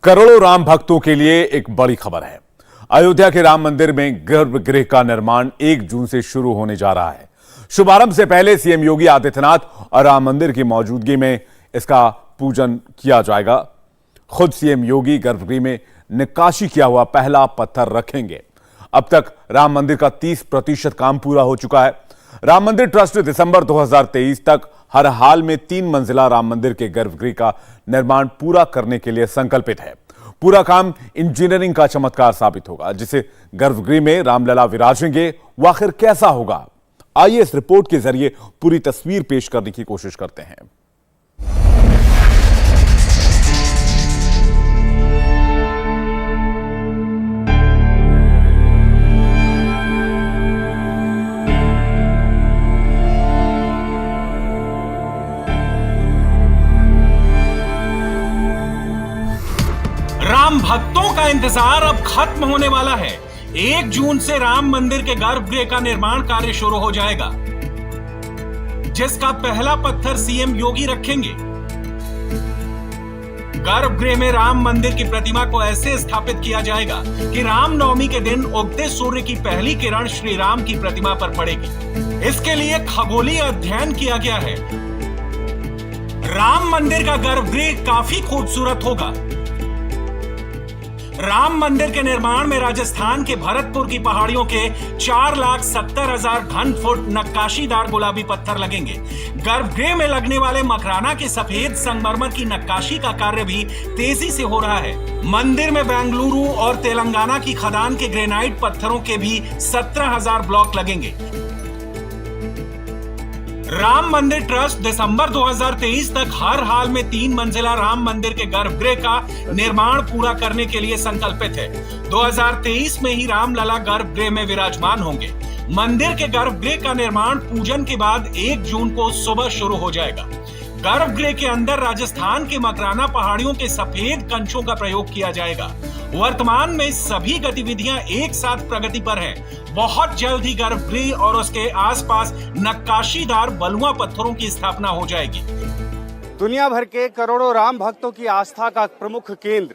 करोड़ों राम भक्तों के लिए एक बड़ी खबर है। अयोध्या के राम मंदिर में गर्भगृह का निर्माण 1 जून से शुरू होने जा रहा है। शुभारंभ से पहले सीएम योगी आदित्यनाथ और राम मंदिर की मौजूदगी में इसका पूजन किया जाएगा। खुद सीएम योगी गर्भगृह में नक्काशी किया हुआ पहला पत्थर रखेंगे। अब तक राम मंदिर का 30% काम पूरा हो चुका है। राम मंदिर ट्रस्ट दिसंबर 2023 तक हर हाल में 3 मंजिला राम मंदिर के गर्भगृह का निर्माण पूरा करने के लिए संकल्पित है। पूरा काम इंजीनियरिंग का चमत्कार साबित होगा, जिसे गर्भगृह में रामलला विराजेंगे वो आखिर कैसा होगा। आइए इस रिपोर्ट के जरिए पूरी तस्वीर पेश करने की कोशिश करते हैं। राम भक्तों का इंतजार अब खत्म होने वाला है। 1 जून से राम मंदिर के गर्भगृह का निर्माण कार्य शुरू हो जाएगा, जिसका पहला पत्थर सीएम योगी रखेंगे। गर्भगृह में राम मंदिर की प्रतिमा को ऐसे स्थापित किया जाएगा कि रामनवमी के दिन उगते सूर्य की पहली किरण श्री राम की प्रतिमा पर पड़ेगी। इसके लिए खगोलीय अध्ययन किया गया है। राम मंदिर का गर्भगृह काफी खूबसूरत होगा। राम मंदिर के निर्माण में राजस्थान के भरतपुर की पहाड़ियों के 4,70,000 घन फुट नक्काशीदार गुलाबी पत्थर लगेंगे। गर्भगृह में लगने वाले मकराना के सफेद संगमरमर की नक्काशी का कार्य भी तेजी से हो रहा है। मंदिर में बेंगलुरु और तेलंगाना की खदान के ग्रेनाइट पत्थरों के भी 17,000 ब्लॉक लगेंगे। राम मंदिर ट्रस्ट दिसंबर 2023 तक हर हाल में 3 मंजिला राम मंदिर के गर्भगृह का निर्माण पूरा करने के लिए संकल्पित है। 2023 में ही रामलला गर्भगृह में विराजमान होंगे। मंदिर के गर्भगृह का निर्माण पूजन के बाद 1 जून को सुबह शुरू हो जाएगा। गर्भगृह के अंदर राजस्थान के मकराना पहाड़ियों के सफेद कंचों का प्रयोग किया जाएगा। वर्तमान में सभी गतिविधियां एक साथ प्रगति पर हैं। बहुत जल्द ही गर्भगृह और उसके आसपास नक्काशीदार बलुआ पत्थरों की स्थापना हो जाएगी। दुनिया भर के करोड़ों राम भक्तों की आस्था का प्रमुख केंद्र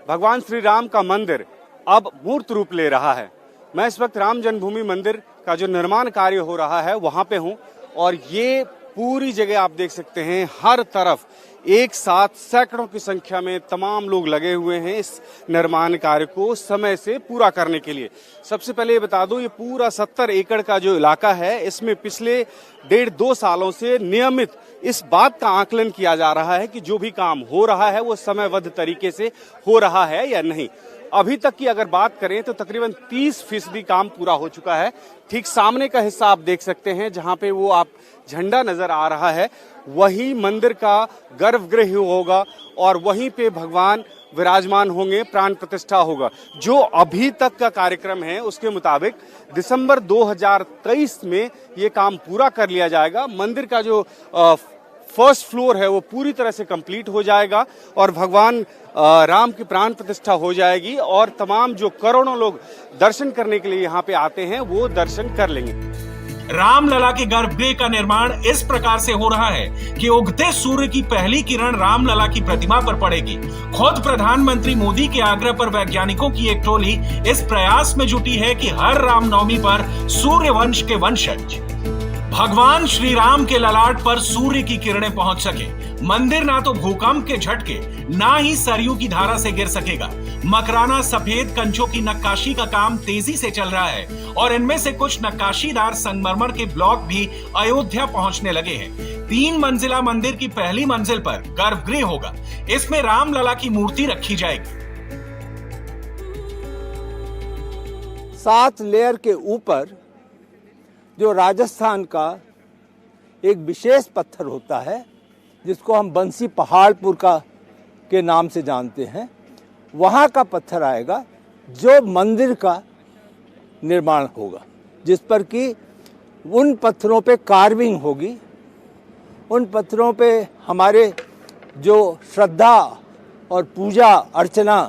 भगवान श्री राम का मंदिर अब मूर्त रूप ले रहा है। मैं इस वक्त राम जन्मभूमि मंदिर का जो निर्माण कार्य हो रहा है वहां पे हूं, और ये पूरी जगह आप देख सकते हैं, हर तरफ एक साथ सैकड़ों की संख्या में तमाम लोग लगे हुए हैं इस निर्माण कार्य को समय से पूरा करने के लिए। सबसे पहले ये बता दूं, ये पूरा 70 एकड़ का जो इलाका है, इसमें पिछले 1.5-2 सालों से नियमित इस बात का आकलन किया जा रहा है कि जो भी काम हो रहा है वो समयबद्ध तरीके से हो रहा है या नहीं। अभी तक की अगर बात करें तो तकरीबन 30% काम पूरा हो चुका है। ठीक सामने का हिस्सा आप देख सकते हैं, जहां पे वो आप झंडा नजर आ रहा है, वही मंदिर का गर्भगृह होगा और वहीं पे भगवान विराजमान होंगे, प्राण प्रतिष्ठा होगा। जो अभी तक का कार्यक्रम है उसके मुताबिक दिसंबर 2023 में ये काम पूरा कर लिया जाएगा। मंदिर का जो फर्स्ट फ्लोर है वो पूरी तरह से कंप्लीट हो जाएगा और भगवान राम की प्राण प्रतिष्ठा हो जाएगी, और तमाम जो करोड़ों लोग दर्शन करने के लिए यहाँ पे आते हैं वो दर्शन कर लेंगे। रामलला के गर्भगृह का निर्माण इस प्रकार से हो रहा है कि उगते सूर्य की पहली किरण रामलला की प्रतिमा पर पड़ेगी। खुद प्रधानमंत्री मोदी के आग्रह पर वैज्ञानिकों की एक टोली इस प्रयास में जुटी है कि हर रामनवमी पर सूर्य वंश के वंशज भगवान श्री राम के ललाट पर सूर्य की किरणें पहुंच सके। मंदिर ना तो भूकंप के झटके ना ही सरयू की धारा से गिर सकेगा। मकराना सफेद कंचों की नक्काशी का काम तेजी से चल रहा है और इनमें से कुछ नक्काशीदार संगमरमर के ब्लॉक भी अयोध्या पहुंचने लगे हैं। 3 मंजिला मंदिर की पहली मंजिल पर गर्भगृह होगा। इसमें रामलला की मूर्ति रखी जाएगी। 7 लेयर के ऊपर जो राजस्थान का एक विशेष पत्थर होता है, जिसको हम बंसी पहाड़पुर के नाम से जानते हैं, वहाँ का पत्थर आएगा जो मंदिर का निर्माण होगा, जिस पर कि उन पत्थरों पे कार्विंग होगी। उन पत्थरों पे हमारे जो श्रद्धा और पूजा अर्चना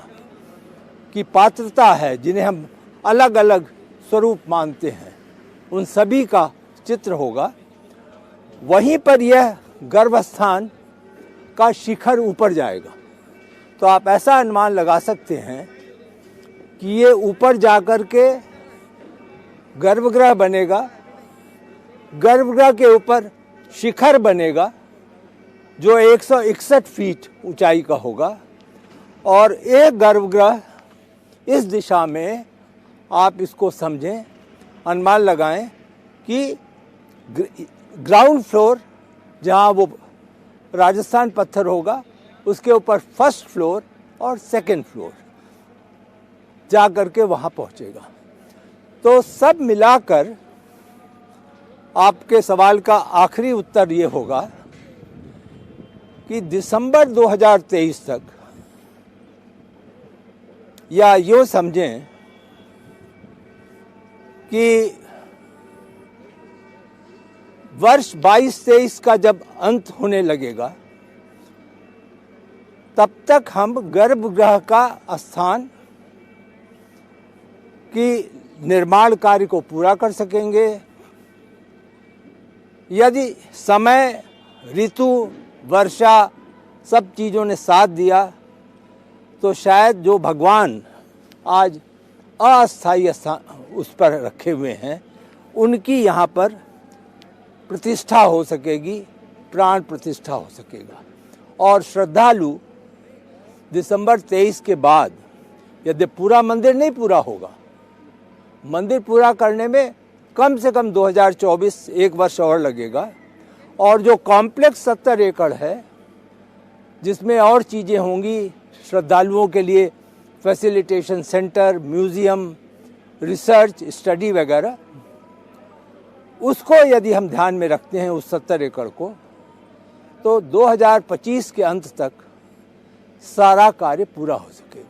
की पात्रता है, जिन्हें हम अलग अलग स्वरूप मानते हैं, उन सभी का चित्र होगा। वहीं पर यह गर्भस्थान का शिखर ऊपर जाएगा। तो आप ऐसा अनुमान लगा सकते हैं कि ये ऊपर जाकर के गर्भगृह बनेगा, गर्भगृह के ऊपर शिखर बनेगा जो 161 फीट ऊंचाई का होगा, और एक गर्भगृह इस दिशा में, आप इसको समझें, अनुमान लगाएं कि ग्राउंड फ्लोर जहां वो राजस्थान पत्थर होगा उसके ऊपर फर्स्ट फ्लोर और सेकंड फ्लोर जा करके वहां पहुंचेगा। तो सब मिलाकर आपके सवाल का आखिरी उत्तर ये होगा कि दिसंबर 2023 तक, या यूँ समझें कि वर्ष 22-23 का जब अंत होने लगेगा तब तक हम गर्भगृह का स्थान की निर्माण कार्य को पूरा कर सकेंगे। यदि समय, ऋतु, वर्षा सब चीज़ों ने साथ दिया तो शायद जो भगवान आज अस्थायी स्थान उस पर रखे हुए हैं उनकी यहाँ पर प्रतिष्ठा हो सकेगी, प्राण प्रतिष्ठा हो सकेगा। और श्रद्धालु दिसंबर 23 के बाद, यदि पूरा मंदिर नहीं पूरा होगा, मंदिर पूरा करने में कम से कम 2024 एक वर्ष और लगेगा, और जो कॉम्प्लेक्स 70 एकड़ है जिसमें और चीज़ें होंगी, श्रद्धालुओं के लिए facilitation centre, museum, research, study वगैरह, उसको यदि हम ध्यान में रखते हैं उस 70 एकड़ को, तो 2025 के अंत तक सारा कार्य पूरा हो सकेगा।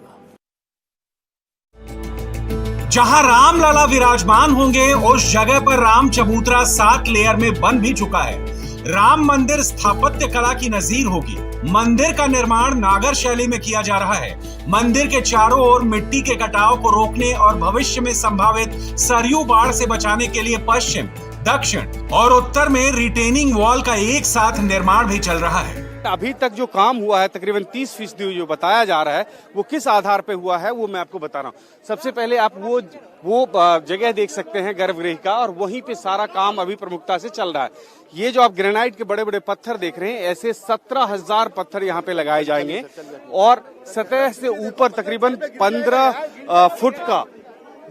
जहां रामलला विराजमान होंगे उस जगह पर राम चबूतरा 7 लेयर में बन भी चुका है। राम मंदिर स्थापत्य कला की नजीर होगी। मंदिर का निर्माण नागर शैली में किया जा रहा है। मंदिर के चारों ओर मिट्टी के कटाव को रोकने और भविष्य में संभावित सरयू बाढ़ से बचाने के लिए पश्चिम, दक्षिण और उत्तर में रिटेनिंग वॉल का एक साथ निर्माण भी चल रहा है। अभी तक जो काम हुआ है तकरीबन 30% जो बताया जा रहा है वो किस आधार पे हुआ है वो मैं आपको बता रहा हूँ। सबसे पहले आप वो जगह देख सकते हैं गर्भगृह का, और वहीं पे सारा काम अभी प्रमुखता से चल रहा है। ये जो आप ग्रेनाइट के बड़े बड़े पत्थर देख रहे हैं, ऐसे 17,000 पत्थर यहाँ पे लगाए जाएंगे, और सतह से ऊपर तकरीबन 15 फुट का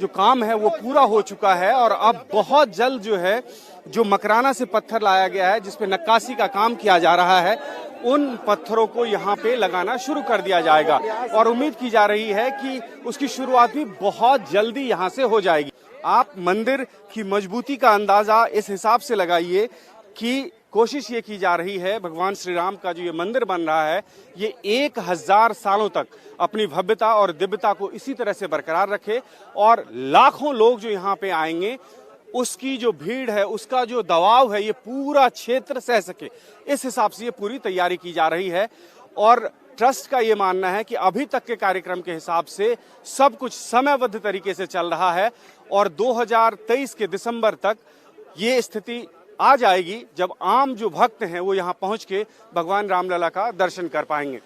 जो काम है वो पूरा हो चुका है। और अब बहुत जल्द जो है, जो मकराना से पत्थर लाया गया है जिसपे नक्काशी का काम किया जा रहा है, उन पत्थरों को यहाँ पे लगाना शुरू कर दिया जाएगा, और उम्मीद की जा रही है कि उसकी शुरुआत भी बहुत जल्दी यहाँ से हो जाएगी। आप मंदिर की मजबूती का अंदाजा इस हिसाब से लगाइए कि कोशिश ये की जा रही है, भगवान श्री राम का जो ये मंदिर बन रहा है, ये 1000 सालों तक अपनी भव्यता और दिव्यता को इसी तरह से बरकरार रखे, और लाखों लोग जो यहाँ पे आएंगे उसकी जो भीड़ है, उसका जो दबाव है, ये पूरा क्षेत्र सह सके, इस हिसाब से ये पूरी तैयारी की जा रही है। और ट्रस्ट का ये मानना है कि अभी तक के कार्यक्रम के हिसाब से सब कुछ समयबद्ध तरीके से चल रहा है, और 2023 के दिसंबर तक ये स्थिति आ जाएगी जब आम जो भक्त हैं वो यहाँ पहुंच के भगवान रामलला का दर्शन कर पाएंगे।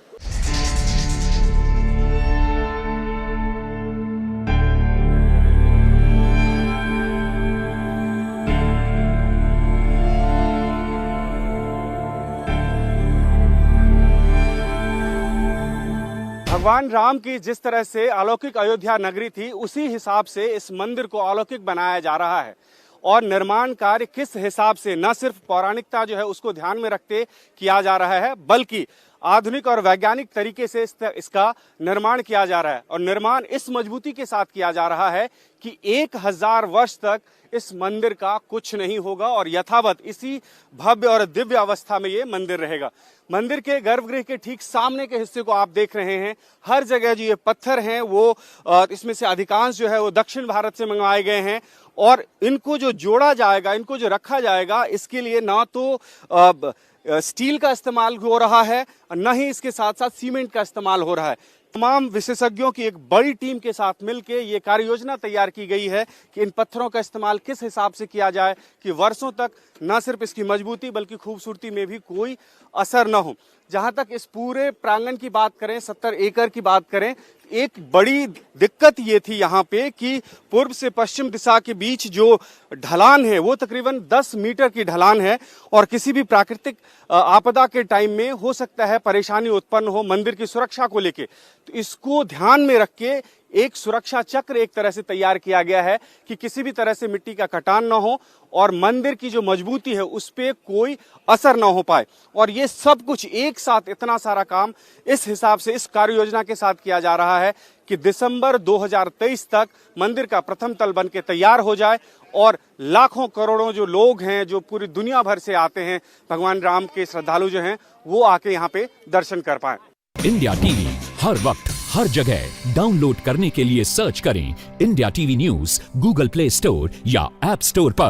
भगवान राम की जिस तरह से अलौकिक अयोध्या नगरी थी, उसी हिसाब से इस मंदिर को अलौकिक बनाया जा रहा है। और निर्माण कार्य किस हिसाब से, न सिर्फ पौराणिकता जो है उसको ध्यान में रखते किया जा रहा है, बल्कि आधुनिक और वैज्ञानिक तरीके से इसका निर्माण किया जा रहा है। और निर्माण इस मजबूती के साथ किया जा रहा है कि 1000 वर्ष तक इस मंदिर का कुछ नहीं होगा, और यथावत इसी भव्य और दिव्य अवस्था में ये मंदिर रहेगा। मंदिर के गर्भगृह के ठीक सामने के हिस्से को आप देख रहे हैं, हर जगह जो ये पत्थर हैं वो इसमें से अधिकांश जो है वो दक्षिण भारत से मंगवाए गए हैं, और इनको जो जोड़ा जाएगा, इनको जो रखा जाएगा, इसके लिए ना तो स्टील का इस्तेमाल हो रहा है, न ही इसके साथ साथ सीमेंट का इस्तेमाल हो रहा है। तमाम विशेषज्ञों की एक बड़ी टीम के साथ मिलकर ये कार्य योजना तैयार की गई है कि इन पत्थरों का इस्तेमाल किस हिसाब से किया जाए कि वर्षों तक न सिर्फ इसकी मजबूती बल्कि खूबसूरती में भी कोई असर न हो। जहां तक इस पूरे प्रांगण की बात करें, 70 एकड़ की बात करें, एक बड़ी दिक्कत ये थी यहाँ पे कि पूर्व से पश्चिम दिशा के बीच जो ढलान है वो तकरीबन 10 मीटर की ढलान है और किसी भी प्राकृतिक आपदा के टाइम में हो सकता है परेशानी उत्पन्न हो मंदिर की सुरक्षा को लेके। तो इसको ध्यान में रख के एक सुरक्षा चक्र एक तरह से तैयार किया गया है कि किसी भी तरह से मिट्टी का कटान ना हो और मंदिर की जो मजबूती है उस पे कोई असर ना हो पाए। और ये सब कुछ एक साथ इतना सारा काम इस हिसाब से इस कार्य योजना के साथ किया जा रहा है कि दिसंबर 2023 तक मंदिर का प्रथम तल बन के तैयार हो जाए और लाखों करोड़ों जो लोग हैं जो पूरी दुनिया भर से आते हैं भगवान राम के श्रद्धालु जो हैं वो आके यहाँ पे दर्शन कर पाए। इंडिया टीवी हर वक्त हर जगह डाउनलोड करने के लिए सर्च करें India TV news Google play store या ऐप स्टोर पर।